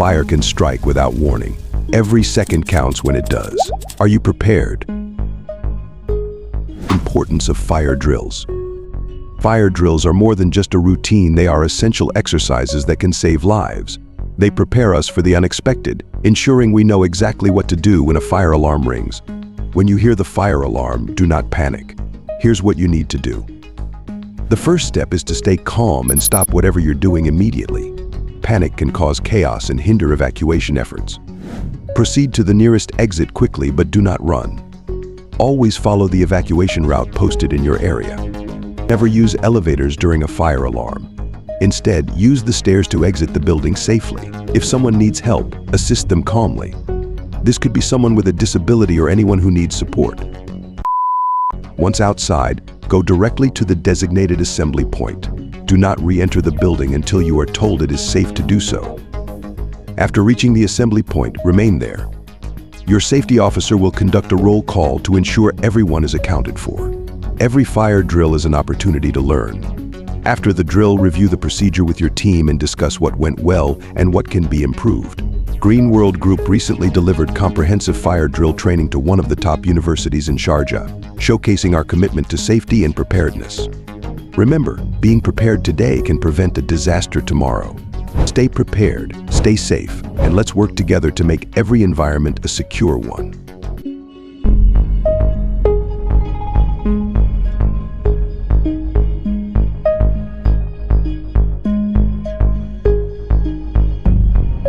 Fire can strike without warning. Every second counts when it does. Are you prepared? Importance of fire drills. Fire drills are more than just a routine, they are essential exercises that can save lives. They prepare us for the unexpected, ensuring we know exactly what to do when a fire alarm rings. When you hear the fire alarm, do not panic. Here's what you need to do. The first step is to stay calm and stop whatever you're doing immediately. Panic can cause chaos and hinder evacuation efforts. Proceed to the nearest exit quickly, but do not run. Always follow the evacuation route posted in your area. Never use elevators during a fire alarm. Instead, use the stairs to exit the building safely. If someone needs help, assist them calmly. This could be someone with a disability or anyone who needs support. Once outside, go directly to the designated assembly point. Do not re-enter the building until you are told it is safe to do so. After reaching the assembly point, remain there. Your safety officer will conduct a roll call to ensure everyone is accounted for. Every fire drill is an opportunity to learn. After the drill, review the procedure with your team and discuss what went well and what can be improved. GreenWorldGroup recently delivered comprehensive fire drill training to one of the top universities in Sharjah, showcasing our commitment to safety and preparedness. Remember, being prepared today can prevent a disaster tomorrow. Stay prepared, stay safe, and let's work together to make every environment a secure one.